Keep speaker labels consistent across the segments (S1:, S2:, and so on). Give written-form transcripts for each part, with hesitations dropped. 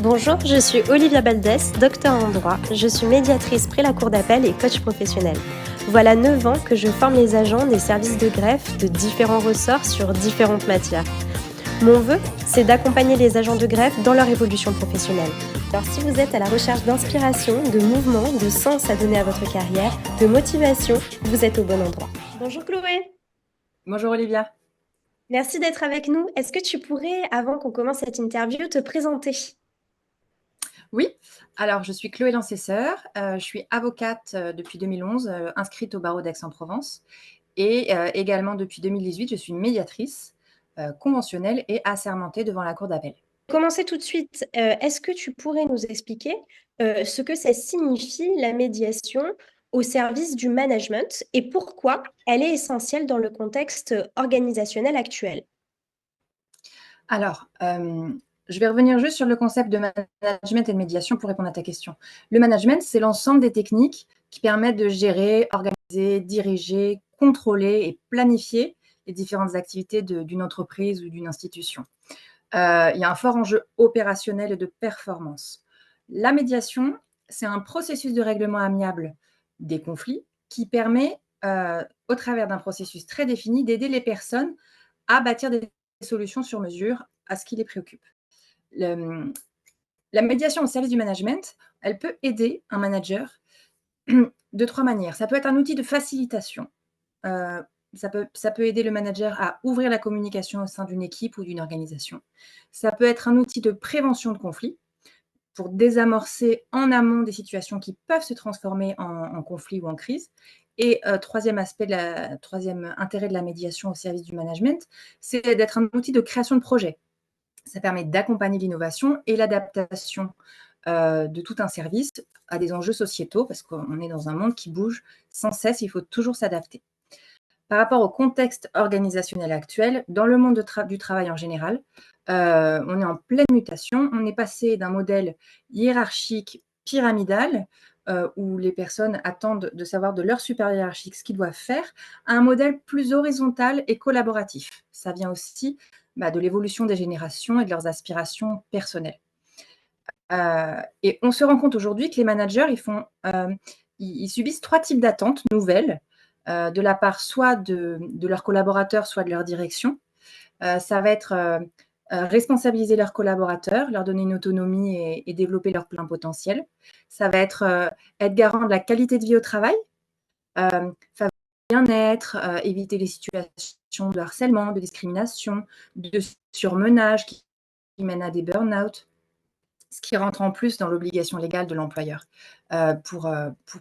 S1: Bonjour, je suis Olivia Baldès, docteur en droit. Je suis médiatrice près la cour d'appel et coach professionnel. Voilà 9 ans que je forme les agents des services de greffe de différents ressorts sur différentes matières. Mon vœu, c'est d'accompagner les agents de greffe dans leur évolution professionnelle. Alors si vous êtes à la recherche d'inspiration, de mouvement, de sens à donner à votre carrière, de motivation, vous êtes au bon endroit. Bonjour Chloé.
S2: Bonjour Olivia.
S1: Merci d'être avec nous. Est-ce que tu pourrais, avant qu'on commence cette interview, te présenter?
S2: Oui, alors je suis Chloé Lancesseur, je suis avocate depuis 2011, inscrite au barreau d'Aix-en-Provence et également depuis 2018, je suis médiatrice conventionnelle et assermentée devant la cour d'appel.
S1: Commencer tout de suite, est-ce que tu pourrais nous expliquer, ce que ça signifie la médiation au service du management et pourquoi elle est essentielle dans le contexte organisationnel actuel?
S2: Alors, je vais revenir juste sur le concept de management et de médiation pour répondre à ta question. Le management, c'est l'ensemble des techniques qui permettent de gérer, organiser, diriger, contrôler et planifier les différentes activités d'une entreprise ou d'une institution. Il y a un fort enjeu opérationnel et de performance. La médiation, c'est un processus de règlement amiable des conflits qui permet, au travers d'un processus très défini, d'aider les personnes à bâtir des solutions sur mesure à ce qui les préoccupe. Le La médiation au service du management, elle peut aider un manager de 3 manières. Ça peut être un outil de facilitation. Heu, ça peut aider le manager à ouvrir la communication au sein d'une équipe ou d'une organisation. Ça peut être un outil de prévention de conflits pour désamorcer en amont des situations qui peuvent se transformer en conflit ou en crise. Et 3e intérêt de la médiation au service du management, c'est d'être un outil de création de projet. Ça permet d'accompagner l'innovation et l'adaptation, de tout un service à des enjeux sociétaux parce qu'on est dans un monde qui bouge sans cesse, il faut toujours s'adapter. Par rapport au contexte organisationnel actuel, dans le monde du travail en général, on est en pleine mutation. On est passé d'un modèle hiérarchique pyramidal, où les personnes attendent de savoir de leur supérieur hiérarchique ce qu'ils doivent faire, à un modèle plus horizontal et collaboratif. Ça vient aussi, de l'évolution des générations et de leurs aspirations personnelles. Et on se rend compte aujourd'hui que les managers, ils subissent 3 types d'attentes nouvelles, de la part soit de leurs collaborateurs, soit de leur direction. Ça va être, responsabiliser leurs collaborateurs, leur donner une autonomie et développer leur plein potentiel. Ça va être garant de la qualité de vie au travail, favoriser le bien-être, éviter les situations de harcèlement, de discrimination, de surmenage qui mènent à des burn-out. Ce qui rentre en plus dans l'obligation légale de l'employeur, pour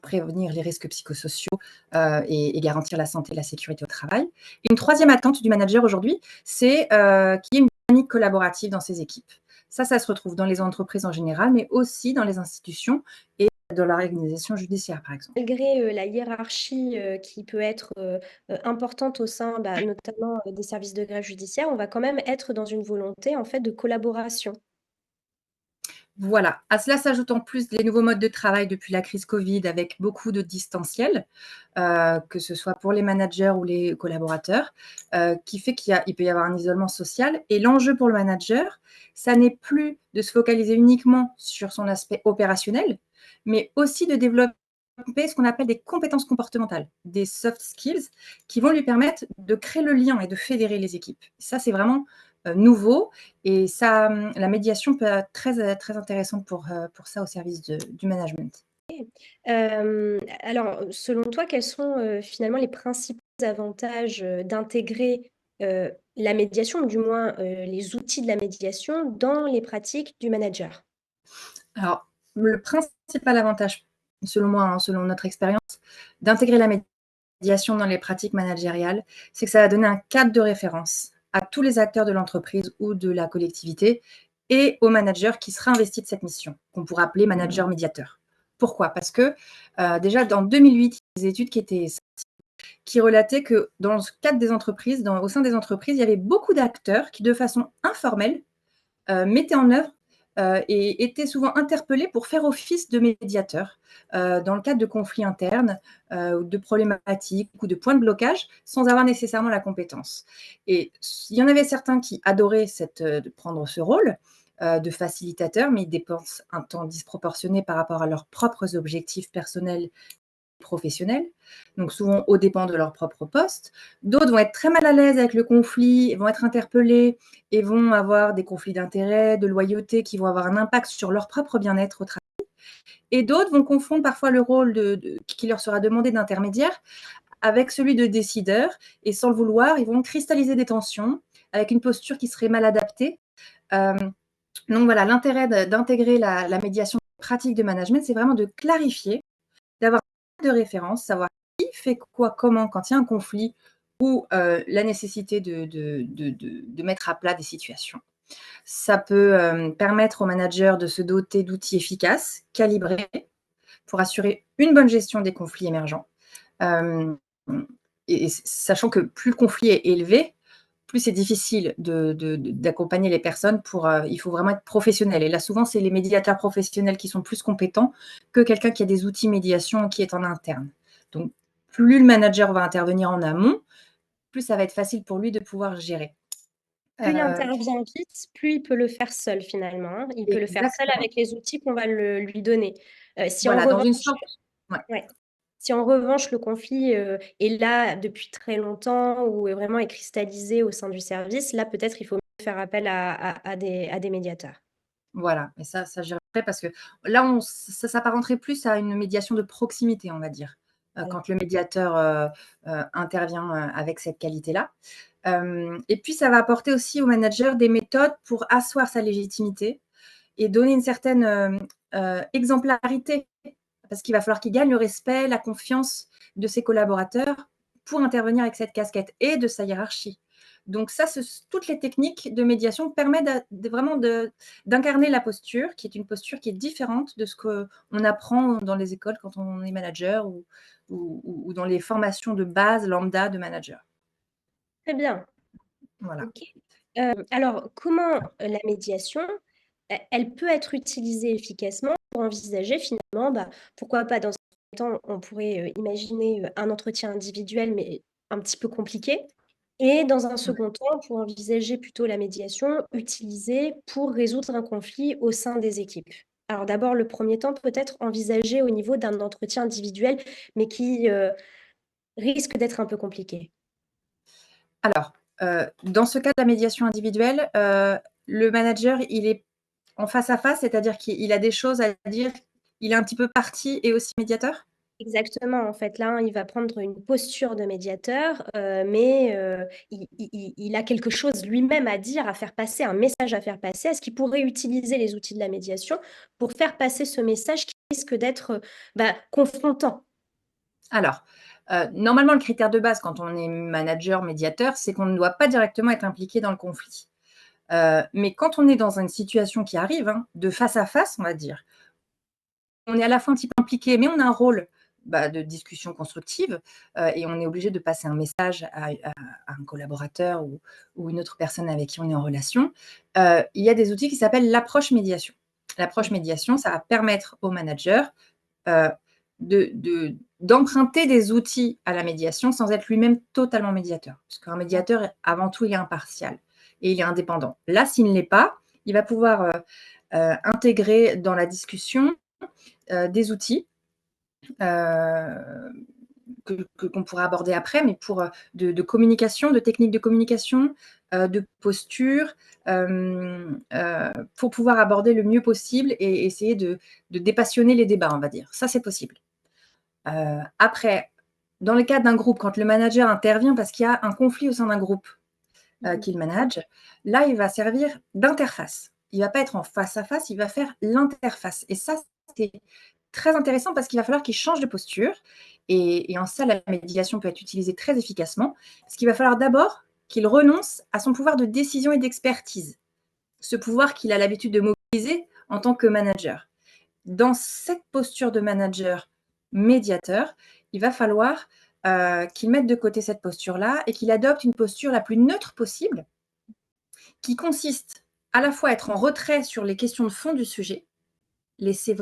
S2: prévenir les risques psychosociaux, et garantir la santé et la sécurité au travail. Une troisième attente du manager aujourd'hui, c'est, qu'il y ait une dynamique collaborative dans ses équipes. Ça se retrouve dans les entreprises en général, mais aussi dans les institutions et dans l'organisation judiciaire, par exemple.
S1: Malgré, la hiérarchie, qui peut être, importante au sein, notamment, des services de greffe judiciaire, on va quand même être dans une volonté, en fait, de collaboration.
S2: Voilà. À cela s'ajoutent en plus les nouveaux modes de travail depuis la crise Covid avec beaucoup de distanciel, que ce soit pour les managers ou les collaborateurs, qui fait il peut y avoir un isolement social et l'enjeu pour le manager, ça n'est plus de se focaliser uniquement sur son aspect opérationnel, mais aussi de développer ce qu'on appelle des compétences comportementales, des soft skills qui vont lui permettre de créer le lien et de fédérer les équipes. Ça, c'est vraiment, nouveau et ça, la médiation peut être très intéressante pour ça au service du management.
S1: Alors, selon toi, quels sont, finalement les principaux avantages, d'intégrer, la médiation ou du moins, les outils de la médiation dans les pratiques du manager?
S2: Alors, le principal avantage, selon moi, hein, selon notre expérience, d'intégrer la médiation dans les pratiques managériales, c'est que ça va donner un cadre de référence à tous les acteurs de l'entreprise ou de la collectivité et au manager qui sera investi de cette mission, qu'on pourrait appeler manager médiateur. Pourquoi? Parce que, déjà dans 2008, il y a des études qui relataient que dans le cadre des entreprises, au sein des entreprises, il y avait beaucoup d'acteurs qui, de façon informelle, mettaient en œuvre, et étaient souvent interpellés pour faire office de médiateur, dans le cadre de conflits internes, ou de problématiques ou de points de blocage, sans avoir nécessairement la compétence. Et il y en avait certains qui adoraient de prendre ce rôle, de facilitateurs, mais ils dépensent un temps disproportionné par rapport à leurs propres objectifs personnels professionnels, donc souvent aux dépens de leur propre poste. D'autres vont être très mal à l'aise avec le conflit, vont être interpellés et vont avoir des conflits d'intérêts, de loyauté qui vont avoir un impact sur leur propre bien-être au travail. Et d'autres vont confondre parfois le rôle qui leur sera demandé d'intermédiaire avec celui de décideur et sans le vouloir, ils vont cristalliser des tensions avec une posture qui serait mal adaptée. Donc voilà, l'intérêt d'intégrer la médiation pratique de management, c'est vraiment de clarifier, d'avoir de référence, savoir qui fait quoi, comment, quand il y a un conflit ou la nécessité de mettre à plat des situations. Ça peut permettre aux managers de se doter d'outils efficaces, calibrés, pour assurer une bonne gestion des conflits émergents. Et sachant que plus le conflit est élevé, plus c'est difficile d'accompagner les personnes il faut vraiment être professionnel. Et là, souvent, c'est les médiateurs professionnels qui sont plus compétents que quelqu'un qui a des outils médiation qui est en interne. Donc, plus le manager va intervenir en amont, plus ça va être facile pour lui de pouvoir gérer.
S1: Plus il intervient vite, plus il peut le faire seul finalement, hein. Il peut le faire seul
S2: Exactement.
S1: avec les outils qu'on va lui donner. Si en
S2: Voilà, dans une
S1: revanche
S2: sorte. Ouais.
S1: ouais, si en revanche le conflit, est là depuis très longtemps ou est vraiment est cristallisé au sein du service, là peut-être il faut mieux faire appel à des médiateurs.
S2: Voilà, et ça j'irai après parce que là, ça s'apparenterait plus à une médiation de proximité, on va dire,
S1: Voilà.
S2: quand le médiateur, intervient, avec cette qualité-là. Et puis ça va apporter aussi au manager des méthodes pour asseoir sa légitimité et donner une certaine, exemplarité. Parce qu'il va falloir qu'il gagne le respect, la confiance de ses collaborateurs pour intervenir avec cette casquette et de sa hiérarchie. Donc ça, toutes les techniques de médiation permettent vraiment d'incarner la posture, qui est une posture qui est différente de ce qu'on apprend dans les écoles quand on est manager ou dans les formations de base lambda de manager.
S1: Très bien,
S2: Voilà.
S1: OK. Alors comment, la médiation, elle peut être utilisée efficacement pour envisager finalement, bah, pourquoi pas dans un temps, on pourrait, imaginer, un entretien individuel mais un petit peu compliqué et dans un second temps, pour envisager plutôt la médiation utilisée pour résoudre un conflit au sein des équipes. Alors d'abord le premier temps peut-être envisager au niveau d'un entretien individuel mais qui, risque d'être un peu compliqué.
S2: Alors, dans ce cas de la médiation individuelle, le manager, il est en face à face, c'est-à-dire qu'il a des choses à dire, il est un petit peu partie et aussi médiateur?
S1: Exactement, en fait, là, il va prendre une posture de médiateur, mais il a quelque chose lui-même à dire, à faire passer, un message à faire passer. Est-ce qu'il pourrait utiliser les outils de la médiation pour faire passer ce message qui risque d'être, bah, confrontant?
S2: Alors, normalement, le critère de base quand on est manager, médiateur, c'est qu'on ne doit pas directement être impliqué dans le conflit. Mais quand on est dans une situation qui arrive, hein, de face à face, on va dire, on est à la fois un petit peu impliqué, mais on a un rôle, bah, de discussion constructive, et on est obligé de passer un message à un collaborateur ou une autre personne avec qui on est en relation. Il y a des outils qui s'appellent l'approche médiation. L'approche
S1: Mmh.
S2: médiation, ça va permettre au manager, heu, d'emprunter des outils à la médiation sans être lui-même totalement médiateur. Parce qu'un médiateur, avant tout, il est impartial et il est indépendant. Là, s'il ne l'est pas, il va pouvoir, intégrer dans la discussion, des outils, heu, qu'on pourra aborder après, mais de communication, de techniques de communication, de posture, pour pouvoir aborder le mieux possible et essayer de dépassionner les débats, on va dire. Ça, c'est possible. Après, dans le cadre d'un groupe, quand le manager intervient parce qu'il y a un conflit au sein d'un groupe,
S1: Mmh.
S2: qu'il manage, là, il va servir d'interface. Il va pas être en face à face, il va faire l'interface et ça, c'est très intéressant parce qu'il va falloir qu'il change de posture et en ça, la médiation peut être utilisée très efficacement. Parce qu'il va falloir d'abord qu'il renonce à son pouvoir de décision et d'expertise, ce pouvoir qu'il a l'habitude de mobiliser en tant que manager. Dans cette posture de manager médiateur, il va falloir, qu'il mette de côté cette posture-là et qu'il adopte une posture la plus neutre possible, qui consiste à la fois à être en retrait sur les questions de fond du sujet, laisser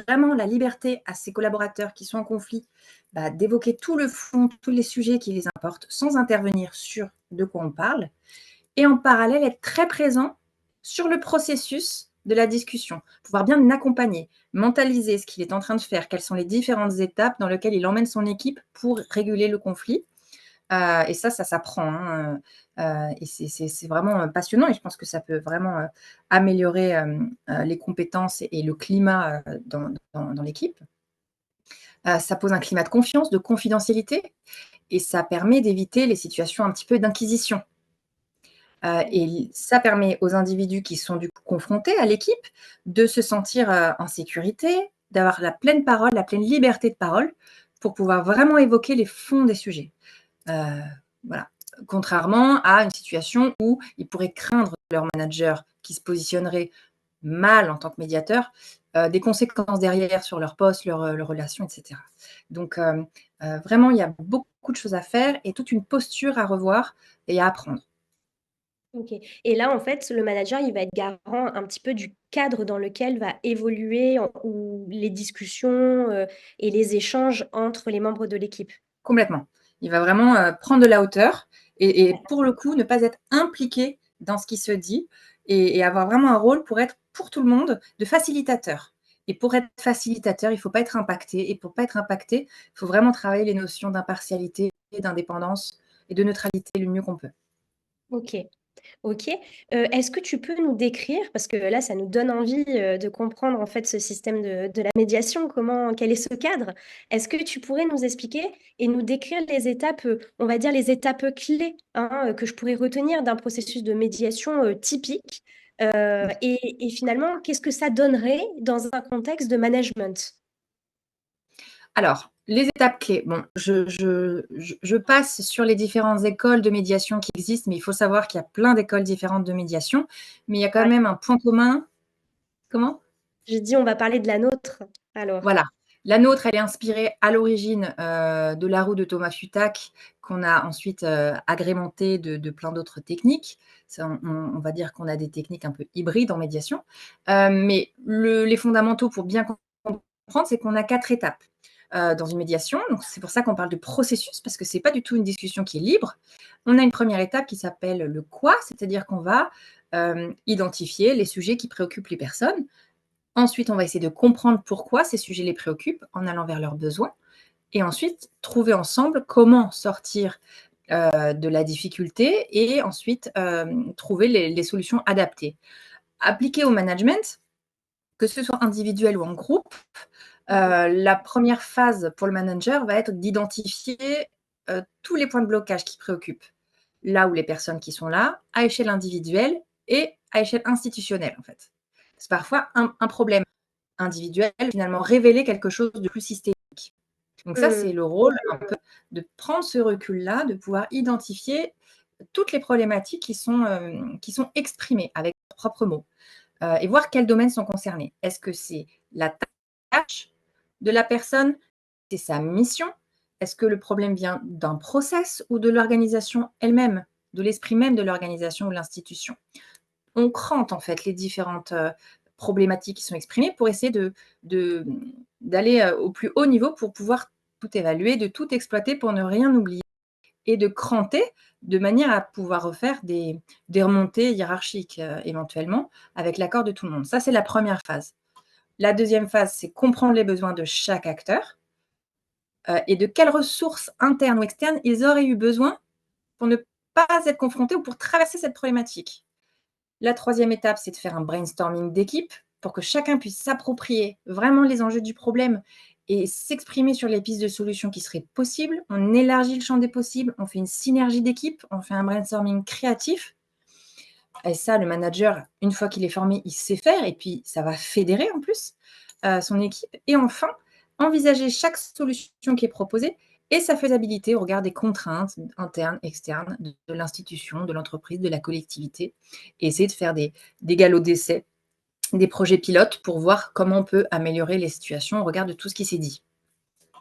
S2: vraiment la liberté à ses collaborateurs qui sont en conflit, bah, d'évoquer tout le fond, tous les sujets qui les importent, sans intervenir sur de quoi on parle et en parallèle être très présent sur le processus de la discussion, pouvoir bien l'accompagner, mentaliser ce qu'il est en train de faire, quelles sont les différentes étapes dans lesquelles il emmène son équipe pour réguler le conflit. Et ça s'apprend, hein, et c'est vraiment, passionnant et je pense que ça peut vraiment, améliorer, les compétences et le climat, dans l'équipe. Ça pose un climat de confiance, de confidentialité et ça permet d'éviter les situations un petit peu d'inquisition. Et ça permet aux individus qui sont du coup confrontés à l'équipe de se sentir, en sécurité, d'avoir la pleine parole, la pleine liberté de parole pour pouvoir vraiment évoquer les fonds des sujets. Heu, voilà. Contrairement à une situation où ils pourraient craindre leur manager qui se positionnerait mal en tant que médiateur, des conséquences derrière sur leur poste, leurs relations et cetera. Donc vraiment, il y a beaucoup de choses à faire et toute une posture à revoir et à apprendre.
S1: OK, et là, en fait, le manager, il va être garant un petit peu du cadre dans lequel va évoluer en ou les discussions, et les échanges entre les membres de l'équipe?
S2: Complètement. Il va vraiment, prendre de la hauteur et
S1: D'accord.
S2: pour le coup, ne pas être impliqué dans ce qui se dit et avoir vraiment un rôle pour être, pour tout le monde, de facilitateur. Et pour être facilitateur, il ne faut pas être impacté et pour pas être impacté, il faut vraiment travailler les notions d'impartialité, d'indépendance et de neutralité le mieux qu'on peut.
S1: OK. OK. Est-ce que tu peux nous décrire, parce que là, ça nous donne envie, de comprendre, en fait, ce système de la médiation, comment quel est ce cadre? Est-ce que tu pourrais nous expliquer et nous décrire les étapes, on va dire les étapes, clés, hein, que je pourrais retenir d'un processus de médiation, typique? Et finalement, qu'est-ce que ça donnerait dans un contexte de management?
S2: Alors, les étapes clés. Bon, je passe sur les différentes écoles de médiation qui existent, mais il faut savoir qu'il y a plein d'écoles différentes de médiation, mais il y a quand
S1: Ouais,
S2: même un point commun. Comment?
S1: j'ai dit: «On va parler de la nôtre», alors.
S2: Voilà. La nôtre, elle est inspirée à l'origine, de la roue de Thomas Futak, qu'on a ensuite, agrémentée de plein d'autres techniques. Ça, on va dire qu'on a des techniques un peu hybrides en médiation. Mais les fondamentaux pour bien comprendre, c'est qu'on a 4 étapes, dans une médiation. Donc c'est pour ça qu'on parle de processus, parce que c'est pas du tout une discussion qui est libre. On a une première étape qui s'appelle le quoi, c'est-à-dire qu'on va, identifier les sujets qui préoccupent les personnes. Ensuite, on va essayer de comprendre pourquoi ces sujets les préoccupent en allant vers leurs besoins et ensuite trouver ensemble comment sortir, de la difficulté et ensuite, trouver les solutions adaptées. Appliquées au management, que ce soit individuel ou en groupe,
S1: Mmh.
S2: la première phase pour le manager va être d'identifier, tous les points de blocage qui préoccupent. Là où les personnes qui sont là, à échelle individuelle et à échelle institutionnelle, en fait. C'est parfois un problème individuel, finalement révéler quelque chose de plus systémique. Donc ça,
S1: Mmh.
S2: c'est le rôle un peu de prendre ce recul-là, de pouvoir identifier toutes les problématiques qui sont exprimées avec leurs propres mots, et voir quels domaines sont concernés. Est-ce que c'est la tâche de la personne? C'est sa mission? Est-ce que le problème vient d'un process ou de l'organisation elle-même, de l'esprit même de l'organisation ou de l'institution? On crante en fait les différentes, problématiques qui sont exprimées pour essayer de d'aller, au plus haut niveau pour pouvoir tout évaluer, de tout exploiter pour ne rien oublier et de cranter de manière à pouvoir refaire des remontées hiérarchiques, éventuellement avec l'accord de tout le monde. Ça, c'est la première phase. La deuxième phase, c'est comprendre les besoins de chaque acteur, et de quelles ressources internes ou externes ils auraient eu besoin pour ne pas être confrontés ou pour traverser cette problématique. La troisième étape, c'est de faire un brainstorming d'équipe pour que chacun puisse s'approprier vraiment les enjeux du problème et s'exprimer sur les pistes de solutions qui seraient possibles. On élargit le champ des possibles, on fait une synergie d'équipe, on fait un brainstorming créatif. Et ça, le manager, une fois qu'il est formé, il sait faire et puis ça va fédérer en plus son équipe. Et enfin, envisager chaque solution qui est proposée et sa faisabilité au regard des contraintes internes, externes de l'institution, de l'entreprise, de la collectivité, et essayer de faire des galops d'essai, des projets pilotes pour voir comment on peut améliorer les situations au regard de tout ce qui s'est dit.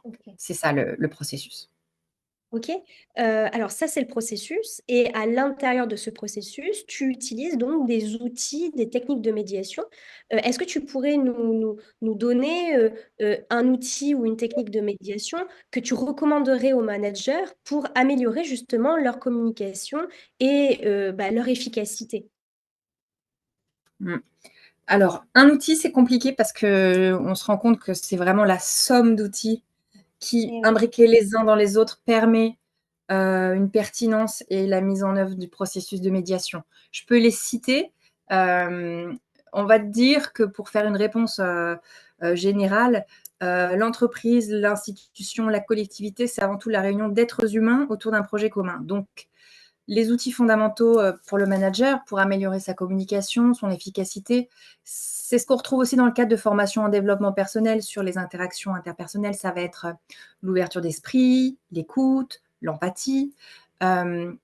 S1: OK.
S2: C'est ça le processus.
S1: OK. Alors ça, c'est le processus, et à l'intérieur de ce processus, tu utilises donc des outils, des techniques de médiation. Est-ce que tu pourrais nous donner, un outil ou une technique de médiation que tu recommanderais aux managers pour améliorer justement leur communication et leur efficacité?
S2: Mmh. Alors, un outil, c'est compliqué parce qu'on se rend compte que c'est vraiment la somme d'outils qui,
S1: Eh oui.
S2: imbriqués les uns dans les autres, permet, une pertinence et la mise en œuvre du processus de médiation. Je peux les citer, hem, on va dire que pour faire une réponse, générale, l'entreprise, l'institution, la collectivité, c'est avant tout la réunion d'êtres humains autour d'un projet commun. Donc les outils fondamentaux, pour le manager, pour améliorer sa communication, son efficacité, c'est ce qu'on retrouve aussi dans le cadre de formations en développement personnel sur les interactions interpersonnelles. Ça va être, l'ouverture d'esprit, l'écoute, l'empathie, hem,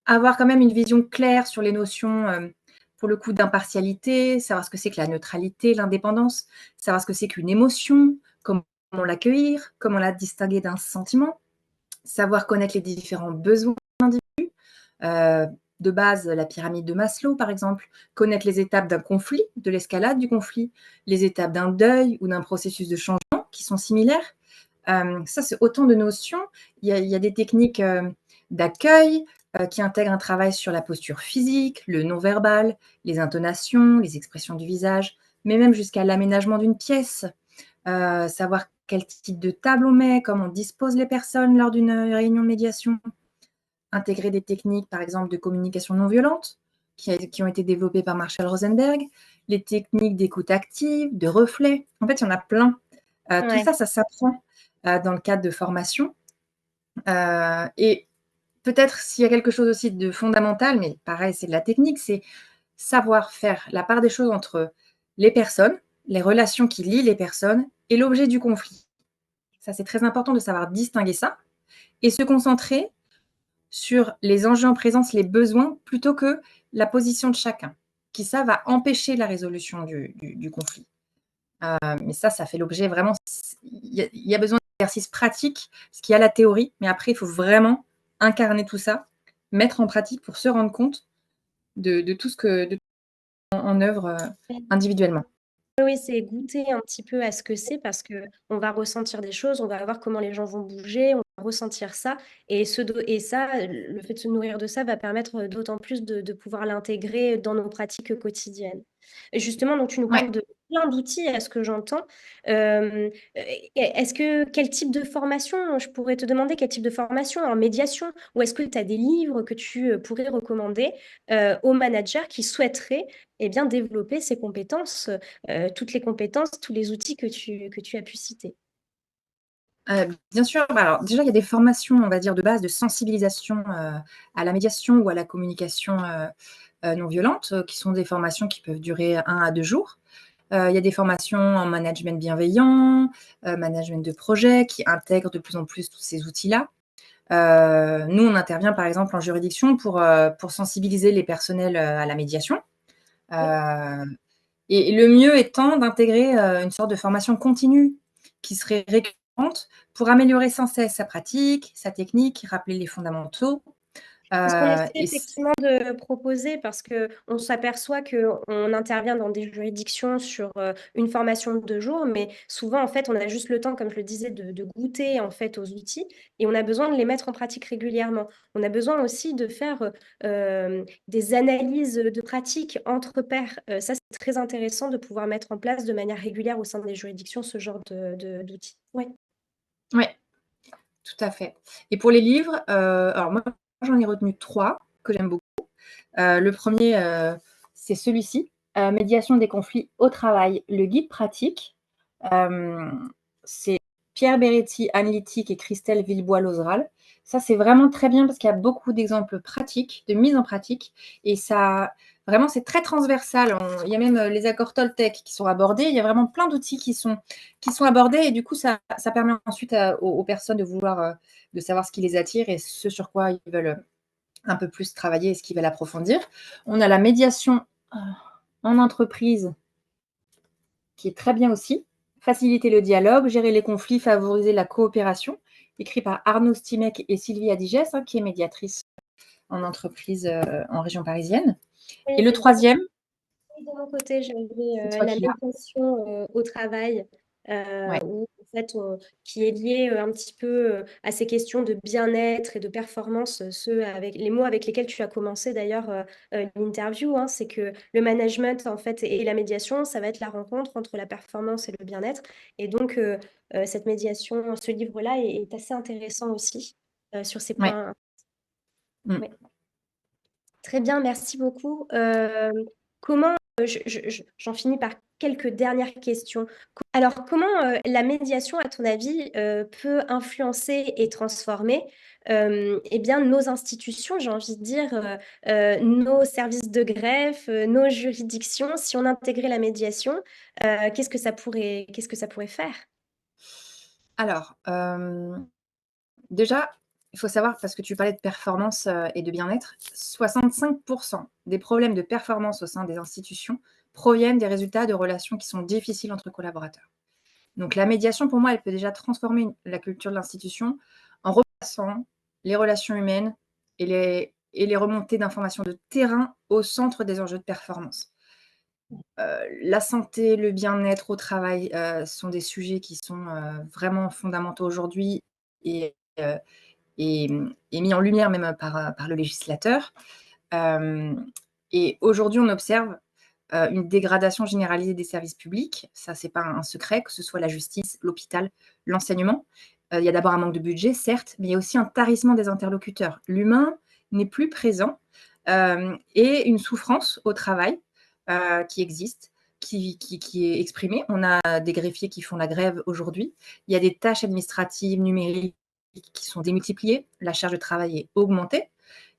S2: avoir quand même une vision claire sur les notions, pour le coup d'impartialité, savoir ce que c'est que la neutralité, l'indépendance, savoir ce que c'est qu'une émotion, comment l'accueillir, comment la distinguer d'un sentiment, savoir connaître les différents besoins. Heu, de base, la pyramide de Maslow, par exemple, connaître les étapes d'un conflit, de l'escalade du conflit, les étapes d'un deuil ou d'un processus de changement qui sont similaires. Ça, c'est autant de notions. Il y a des techniques, d'accueil, qui intègrent un travail sur la posture physique, le non-verbal, les intonations, les expressions du visage, mais même jusqu'à l'aménagement d'une pièce, savoir quel type de table on met, comment on dispose les personnes lors d'une, réunion de médiation. Intégrer des techniques, par exemple, de communication non violente, qui ont été développées par Marshall Rosenberg, les techniques d'écoute active, de reflet. En fait, il y en a plein. Tout
S1: Ouais.
S2: ça, ça s'apprend, dans le cadre de formation. Et peut-être s'il y a quelque chose aussi de fondamental, mais pareil, c'est de la technique, c'est savoir faire la part des choses entre les personnes, les relations qui lient les personnes et l'objet du conflit. Ça, c'est très important de savoir distinguer ça et se concentrer sur les enjeux en présence, les besoins, plutôt que la position de chacun, qui ça va empêcher la résolution du conflit. Mais ça fait l'objet vraiment il y a besoin d'exercices pratiques, parce qu'il y a la théorie, mais après il faut vraiment incarner tout ça, mettre en pratique pour se rendre compte de tout ce que de en œuvre, individuellement.
S1: Oui, c'est goûter un petit peu à ce que c'est parce qu'on va ressentir des choses, on va voir comment les gens vont bouger, on va ressentir ça et ça, le fait de se nourrir de ça va permettre, d'autant plus de pouvoir l'intégrer dans nos pratiques quotidiennes. Et justement, donc tu nous
S2: Ouais.
S1: parles de plein d'outils à ce que j'entends. Est-ce que quel type de formation, je pourrais te demander quel type de formation en médiation? Ou est-ce que tu as des livres que tu, pourrais recommander, aux managers qui souhaiteraient, eh bien, développer ces compétences, toutes les compétences, tous les outils que tu as pu citer.
S2: Bien sûr, bah, alors déjà, il y a des formations, on va dire, de base de sensibilisation, à la médiation ou à la communication, non violente, qui sont des formations qui peuvent durer 1 à 2 jours. Il y a des formations en management bienveillant, management de projet qui intègrent de plus en plus tous ces outils-là. Nous, on intervient par exemple en juridiction pour sensibiliser les personnels, à la médiation.
S1: Oui,
S2: Heu et le mieux étant d'intégrer, une sorte de formation continue qui serait récurrente pour améliorer sans cesse sa pratique, sa technique, rappeler les fondamentaux,
S1: c'est ce qu'on essaie
S2: et c
S1: effectivement de proposer parce qu'on s'aperçoit qu'on intervient dans des juridictions sur, une formation de 2 jours, mais souvent, en fait, on a juste le temps, comme je le disais, de goûter, en fait, aux outils et on a besoin de les mettre en pratique régulièrement. On a besoin aussi de faire, des analyses, de pratiques entre pairs. Ça, c'est très intéressant de pouvoir mettre en place de manière régulière au sein des juridictions ce genre d'outils. Ouais.
S2: ouais, tout à fait. Et pour les livres, alors moi, j'en ai retenu 3 que j'aime beaucoup. Le premier, c'est celui-ci, Médiation des conflits au travail, le guide pratique. C'est Pierre Beretti, Anne Littic et Christelle Villebois-Lozeral. Ça, c'est vraiment très bien parce qu'il y a beaucoup d'exemples pratiques, de mise en pratique et ça vraiment, c'est très transversal. Il y a même, les accords Toltec qui sont abordés. Il y a vraiment plein d'outils qui sont abordés et du coup, ça permet ensuite aux personnes de vouloir, de savoir ce qui les attire et ce sur quoi ils veulent, un peu plus travailler et ce qu'ils veulent approfondir. On a la médiation, en entreprise qui est très bien aussi. Faciliter le dialogue, gérer les conflits, favoriser la coopération, écrit par Arnaud Stimek et Sylvie Adigès, qui est médiatrice en entreprise, en région parisienne. Et
S1: Oui,
S2: le troisième,
S1: de mon côté, j'avais,
S2: c'est toi
S1: la
S2: qui l'as.
S1: méditation, au travail,
S2: Ouais.
S1: où fait, qui est lié un petit peu à ces questions de bien-être et de performance, ceux avec les mots avec lesquels tu as commencé d'ailleurs l'interview, hein, c'est que le management en fait et la médiation, ça va être la rencontre entre la performance et le bien-être. Et donc cette médiation, ce livre-là est assez intéressant aussi sur ces
S2: Ouais.
S1: points.
S2: Mm.
S1: Ouais. Très bien, merci beaucoup. Comment, j'en finis par quelques dernières questions. Alors, comment la médiation, à ton avis, peut influencer et transformer eh bien, nos institutions, j'ai envie de dire, nos services de greffe, nos juridictions, si on intégrait la médiation, qu'est-ce que ça pourrait faire?
S2: Alors, déjà, il faut savoir, parce que tu parlais de performance, et de bien-être, 65 des problèmes de performance au sein des institutions proviennent des résultats de relations qui sont difficiles entre collaborateurs. Donc la médiation, pour moi, elle peut déjà transformer la culture de l'institution en replaçant les relations humaines et les remontées d'informations de terrain au centre des enjeux de performance. La santé, le bien-être au travail, sont des sujets qui sont, vraiment fondamentaux aujourd'hui et heu et mis en lumière même par le législateur. Hem et aujourd'hui, on observe, une dégradation généralisée des services publics. Ça, c'est pas un secret, que ce soit la justice, l'hôpital, l'enseignement. Il y a d'abord un manque de budget, certes, mais il y a aussi un tarissement des interlocuteurs. L'humain n'est plus présent, et une souffrance au travail, qui existe, qui est exprimée. On a des greffiers qui font la grève aujourd'hui. Il y a des tâches administratives, numériques qui sont démultipliées. La charge de travail est augmentée.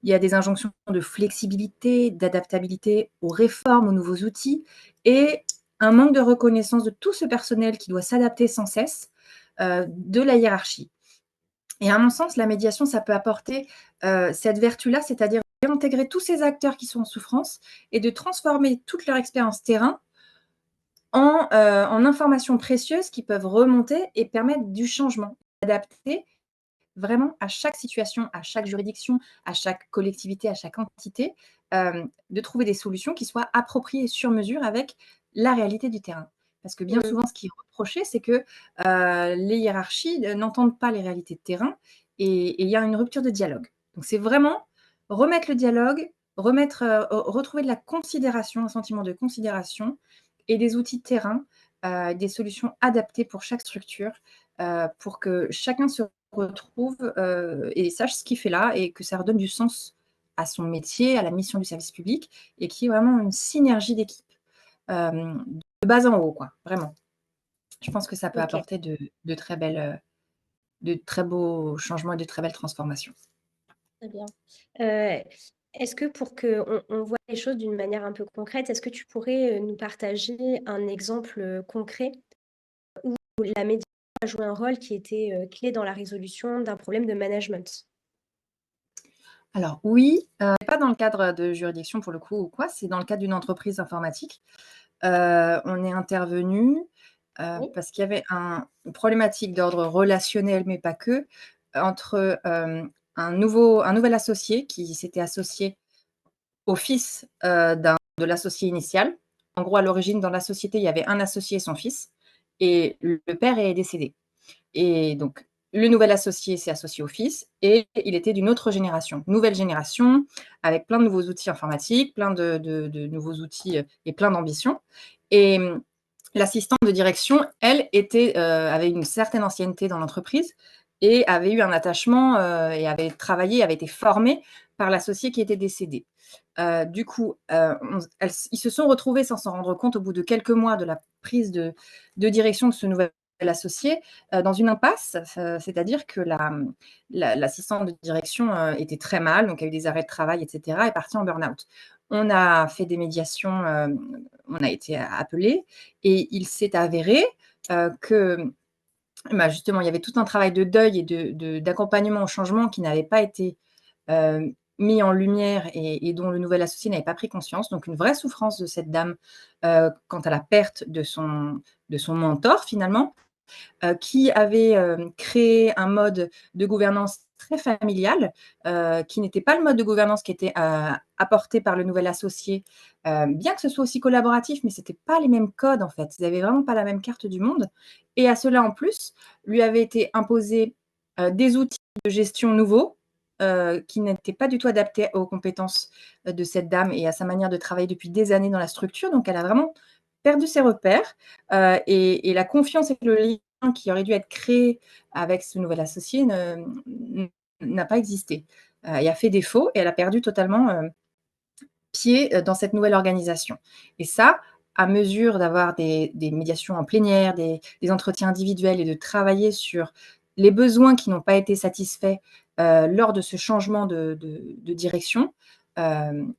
S2: Il y a des injonctions de flexibilité, d'adaptabilité aux réformes, aux nouveaux outils et un manque de reconnaissance de tout ce personnel qui doit s'adapter sans cesse, de la hiérarchie. Et à mon sens, la médiation, ça peut apporter, cette vertu-là, c'est-à-dire réintégrer tous ces acteurs qui sont en souffrance et de transformer toute leur expérience terrain en informations précieuses qui peuvent remonter et permettre du changement, adapter vraiment à chaque situation, à chaque juridiction, à chaque collectivité, à chaque entité, de trouver des solutions qui soient appropriées sur mesure avec la réalité du terrain. Parce que bien
S1: Mmh.
S2: souvent, ce qui est reproché, c'est que, les hiérarchies, n'entendent pas les réalités de terrain et il y a une rupture de dialogue. Donc c'est vraiment remettre le dialogue, remettre, retrouver de la considération, un sentiment de considération et des outils de terrain, des solutions adaptées pour chaque structure, pour que chacun se retrouve, et sache ce qu'il fait là et que ça redonne du sens à son métier, à la mission du service public et qu'il y ait vraiment une synergie d'équipe, de bas en haut quoi, vraiment. Je pense que ça peut
S1: OK,
S2: apporter de très belles, de très beaux changements et de très belles transformations.
S1: très bien. Heu, est-ce que pour qu'on voit les choses d'une manière un peu concrète, est-ce que tu pourrais, nous partager un exemple, concret où la médiation a joué un rôle qui était, clé dans la résolution d'un problème de management?
S2: Alors oui, pas dans le cadre de juridiction pour le coup ou quoi, c'est dans le cadre d'une entreprise informatique. On est intervenu,
S1: Oui,
S2: parce qu'il y avait une problématique d'ordre relationnel, mais pas que, entre, un nouvel associé qui s'était associé au fils, de l'associé initial. En gros, à l'origine, dans la société, il y avait un associé et son fils et le père est décédé. Et donc, le nouvel associé s'est associé au fils et il était d'une autre génération, nouvelle génération, avec plein de nouveaux outils informatiques, plein de nouveaux outils et plein d'ambitions. Et l'assistante de direction, elle, avait une certaine ancienneté dans l'entreprise et avait eu un attachement et avait travaillé, avait été formée par l'associé qui était décédé. Du coup, ils se sont retrouvés sans s'en rendre compte au bout de quelques mois de la prise de direction de ce nouvel associé, dans une impasse, c'est-à-dire que l'assistante de direction, était très mal, donc a eu des arrêts de travail et cetera, est partie en burn-out. On a fait des médiations, on a été appelés et il s'est avéré, que, bah, justement, il y avait tout un travail de deuil et d'accompagnement au changement qui n'avait pas été, mis en lumière et dont le nouvel associé n'avait pas pris conscience. Donc une vraie souffrance de cette dame, quant à la perte de son mentor finalement, qui avait, créé un mode de gouvernance très familial, qui n'était pas le mode de gouvernance qui était, apporté par le nouvel associé, bien que ce soit aussi collaboratif, mais c'était pas les mêmes codes, en fait. Ils avaient vraiment pas la même carte du monde et à cela, en plus, lui avaient été imposés, des outils de gestion nouveaux, qui n'étaient pas du tout adaptés aux compétences, de cette dame et à sa manière de travailler depuis des années dans la structure. Donc elle a vraiment perdu ses repères, et la confiance et le lien qui aurait dû être créé avec ce nouvel associé n'a pas existé, et a fait défaut et elle a perdu totalement, pied, dans cette nouvelle organisation et ça, à mesure d'avoir des médiations en plénière, des entretiens individuels et de travailler sur les besoins qui n'ont pas été satisfaits, lors de ce changement de direction, hem,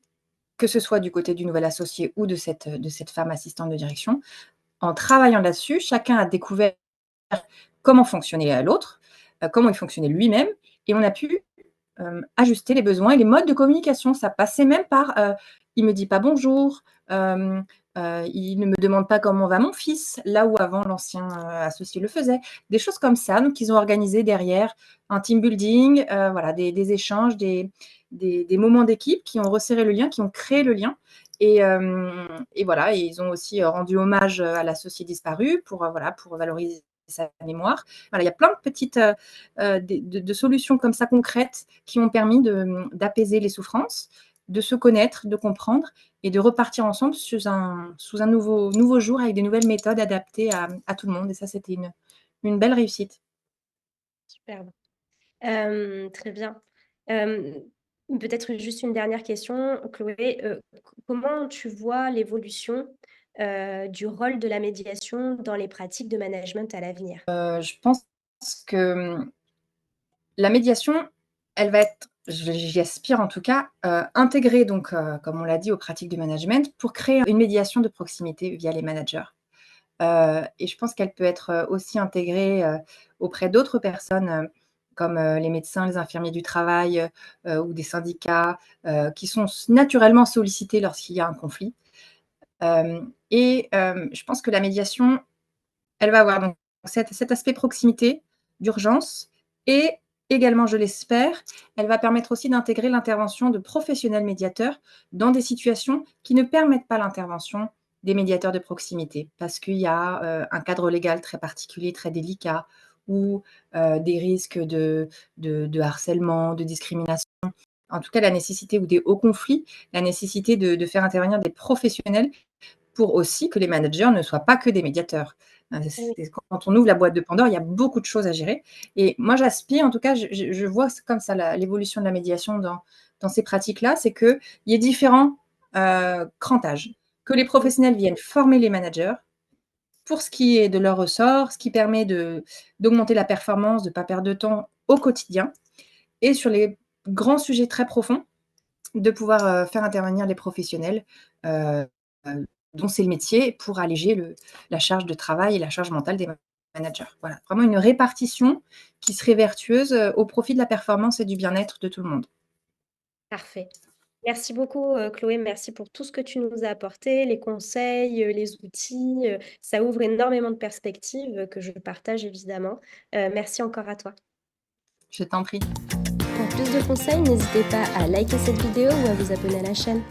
S2: que ce soit du côté du nouvel associé ou de cette femme assistante de direction. En travaillant là-dessus, chacun a découvert comment fonctionnait, l'autre, comment il fonctionnait lui-même et on a pu ajuster les besoins et les modes de communication. Ça passait même par, il me dit pas bonjour, il ne me demande pas comment va mon fils, là où avant l'ancien, associé le faisait. Des choses comme ça, donc ils ont organisé derrière un team building, voilà, des échanges, des moments d'équipe qui ont resserré le lien, qui ont créé le lien et voilà et ils ont aussi, rendu hommage, à l'associé disparu pour, voilà, pour valoriser sa mémoire. Voilà, il y a plein de petites, de solutions comme ça concrètes qui ont permis d'apaiser les souffrances, de se connaître, de comprendre et de repartir ensemble sous un nouveau jour avec des nouvelles méthodes adaptées à tout le monde et ça, c'était une belle réussite.
S1: Superbe. Très bien. Hem, Peut-être juste une dernière question, Chloé, comment tu vois l'évolution, du rôle de la médiation dans les pratiques de management à l'avenir?
S2: Je pense que, la médiation, elle va être, j'y aspire en tout cas, intégrée donc, comme on l'a dit, aux pratiques de management pour créer une médiation de proximité via les managers. Et je pense qu'elle peut être, aussi intégrée, auprès d'autres personnes, comme, les médecins, les infirmiers du travail, ou des syndicats, qui sont naturellement sollicités lorsqu'il y a un conflit. Je pense que la médiation, elle va avoir donc cet aspect proximité, d'urgence et également, je l'espère, elle va permettre aussi d'intégrer l'intervention de professionnels médiateurs dans des situations qui ne permettent pas l'intervention des médiateurs de proximité. Parce qu'il y a, un cadre légal très particulier, très délicat ou, des risques de harcèlement, de discrimination. En tout cas, la nécessité ou des hauts conflits, la nécessité de faire intervenir des professionnels pour aussi que les managers ne soient pas que des médiateurs.
S1: Oui,
S2: C'est quand on ouvre la boîte de Pandore, il y a beaucoup de choses à gérer et moi j'aspire, en tout cas, je vois comme ça l'évolution de la médiation dans ces pratiques-là, c'est qu'il y ait différents, crantages. Que les
S1: oui,
S2: professionnels viennent former les managers pour ce qui est de leur ressort, ce qui permet d'augmenter la performance, de ne pas perdre de temps au quotidien et sur les grands sujets très profonds, de pouvoir, faire intervenir les professionnels, heu dont c'est le métier, pour alléger la charge de travail et la charge mentale des managers. Voilà, vraiment une répartition qui serait vertueuse, au profit de la performance et du bien-être de tout le monde.
S1: parfait. Merci beaucoup, Chloé, merci pour tout ce que tu nous as apporté, les conseils, les outils, ça ouvre énormément de perspectives, que je partage évidemment. Merci encore à toi.
S2: Je t'en prie.
S1: Pour plus de conseils, n'hésitez pas à liker cette vidéo ou à vous abonner à la chaîne.